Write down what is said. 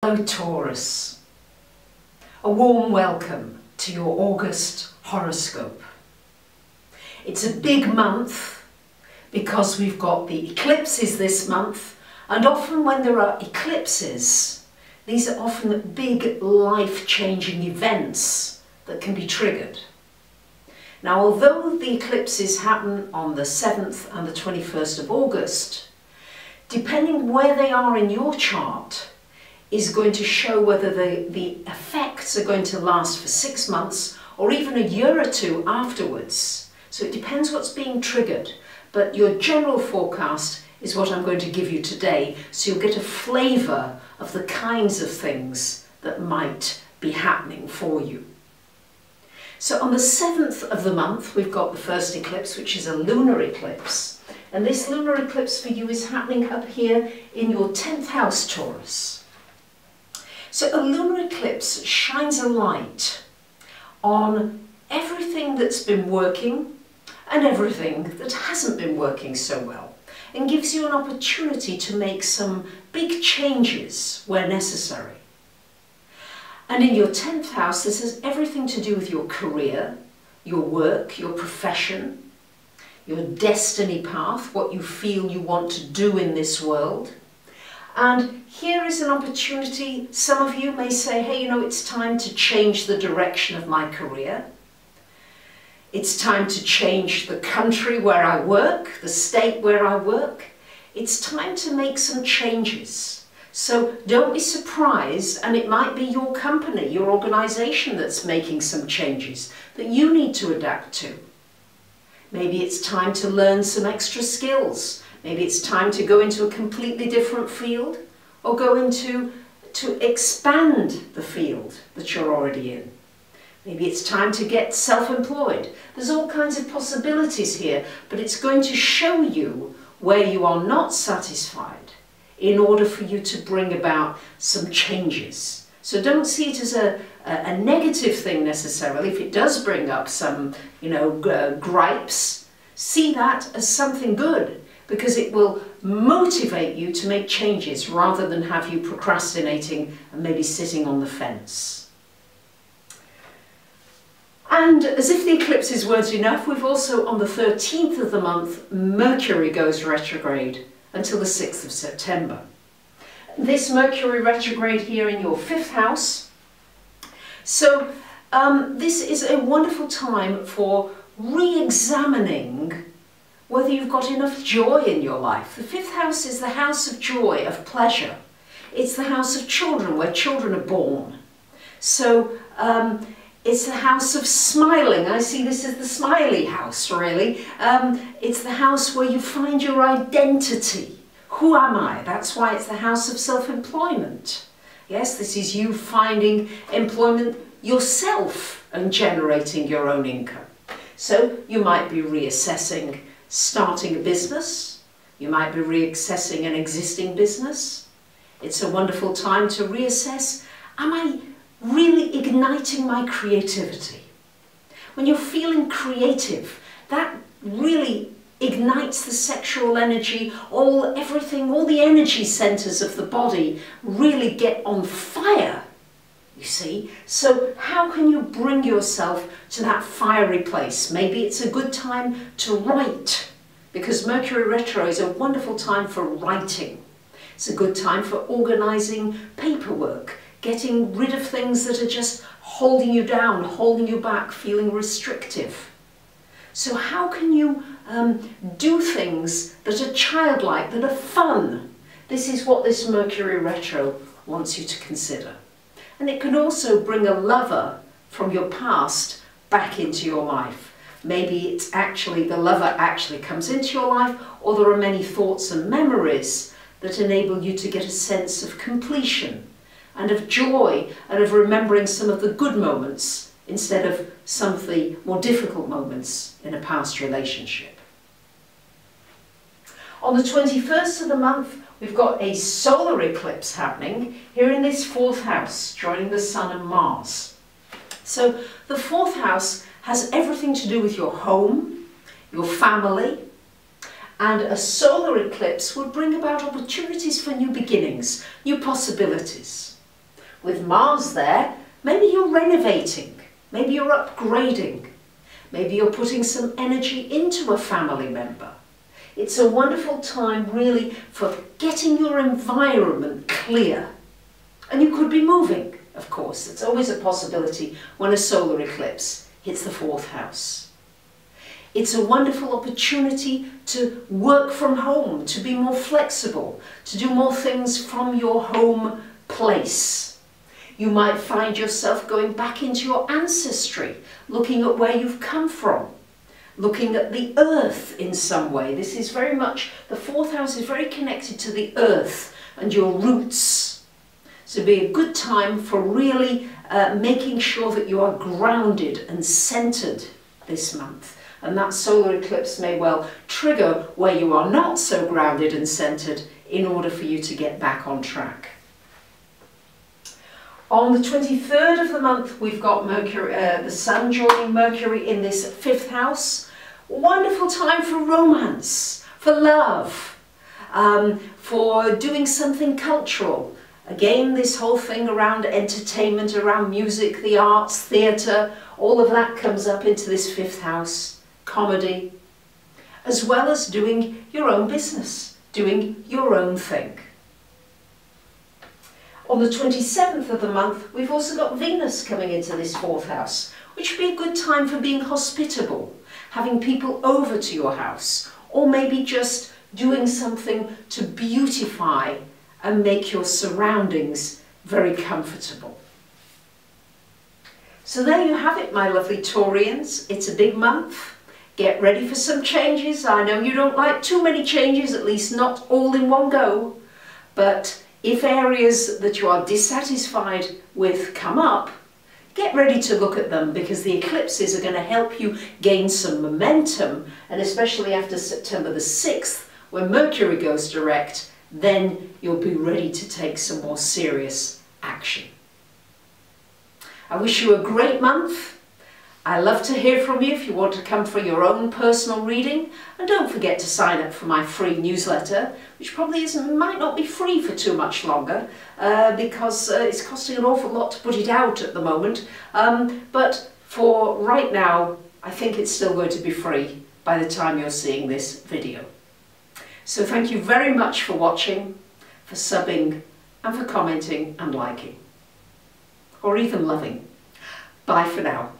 Hello Taurus, a warm welcome to your August horoscope. It's a big month because we've got the eclipses this month, and often when there are eclipses, these are often big life-changing events that can be triggered. Now, although the eclipses happen on the 7th and the 21st of August, depending where they are in your chart, is going to show whether the effects are going to last for 6 months or even a year or two afterwards. So it depends what's being triggered, but your general forecast is what I'm going to give you today, so you'll get a flavour of the kinds of things that might be happening for you. So on the 7th of the month, we've got the first eclipse, which is a lunar eclipse. And this lunar eclipse for you is happening up here in your 10th house, Taurus. So a lunar eclipse shines a light on everything that's been working and everything that hasn't been working so well, and gives you an opportunity to make some big changes where necessary. And in your 10th house, this has everything to do with your career, your work, your profession, your destiny path, what you feel you want to do in this world. And here is an opportunity. Some of you may say, hey, you know, it's time to change the direction of my career. It's time to change the country where I work, the state where I work. It's time to make some changes. So don't be surprised, and it might be your company, your organization that's making some changes that you need to adapt to. Maybe it's time to learn some extra skills. Maybe it's time to go into a completely different field, or go into to expand the field that you're already in. Maybe it's time to get self-employed. There's all kinds of possibilities here, but it's going to show you where you are not satisfied in order for you to bring about some changes. So don't see it as a negative thing necessarily. If it does bring up some, gripes, see that as something good, because it will motivate you to make changes rather than have you procrastinating and maybe sitting on the fence. And as if the eclipses weren't enough, we've also, on the 13th of the month, Mercury goes retrograde until the 6th of September. This Mercury retrograde here in your 5th house. So this is a wonderful time for re-examining whether you've got enough joy in your life. The 5th house is the house of joy, of pleasure. It's the house of children, where children are born. So it's the house of smiling. I see this as the smiley house, really. It's the house where you find your identity. Who am I? That's why it's the house of self-employment. Yes, this is you finding employment yourself and generating your own income. So you might be reassessing starting a business. You might be reassessing an existing business. It's a wonderful time to reassess, am I really igniting my creativity? When you're feeling creative, that really ignites the sexual energy, all the energy centers of the body really get on fire, you see. So how can you bring yourself to that fiery place? Maybe it's a good time to write, because Mercury retro is a wonderful time for writing. It's a good time for organizing paperwork, getting rid of things that are just holding you down, holding you back, feeling restrictive. So how can you do things that are childlike, that are fun? This is what this Mercury retro wants you to consider. And it can also bring a lover from your past back into your life. Maybe it's actually, the lover actually comes into your life, or there are many thoughts and memories that enable you to get a sense of completion and of joy and of remembering some of the good moments instead of some of the more difficult moments in a past relationship. On the 21st of the month, we've got a solar eclipse happening here in this 4th house, joining the Sun and Mars. So the 4th house has everything to do with your home, your family, and a solar eclipse would bring about opportunities for new beginnings, new possibilities. With Mars there, maybe you're renovating, maybe you're upgrading, maybe you're putting some energy into a family member. It's a wonderful time really for getting your environment clear. And you could be moving, of course. It's always a possibility when a solar eclipse hits the 4th house. It's a wonderful opportunity to work from home, to be more flexible, to do more things from your home place. You might find yourself going back into your ancestry, looking at where you've come from, looking at the earth in some way. This is very much, the 4th house is very connected to the earth and your roots. So it'd be a good time for really making sure that you are grounded and centered this month. And that solar eclipse may well trigger where you are not so grounded and centered in order for you to get back on track. On the 23rd of the month, we've got Mercury, the Sun joining Mercury in this 5th house. Wonderful time for romance, for love, for doing something cultural. Again, this whole thing around entertainment, around music, the arts, theatre, all of that comes up into this 5th house. Comedy, as well as doing your own business, doing your own thing. On the 27th of the month, we've also got Venus coming into this 4th house, which would be a good time for being hospitable, having people over to your house, or maybe just doing something to beautify and make your surroundings very comfortable. So there you have it, my lovely Taurians. It's a big month. Get ready for some changes. I know you don't like too many changes, at least not all in one go, but if areas that you are dissatisfied with come up, get ready to look at them, because the eclipses are going to help you gain some momentum, and especially after September the 6th, when Mercury goes direct, then you'll be ready to take some more serious action. I wish you a great month. I love to hear from you if you want to come for your own personal reading, and don't forget to sign up for my free newsletter, which probably might not be free for too much longer because it's costing an awful lot to put it out at the moment, but for right now I think it's still going to be free by the time you're seeing this video. So thank you very much for watching, for subbing and for commenting and liking, or even loving. Bye for now.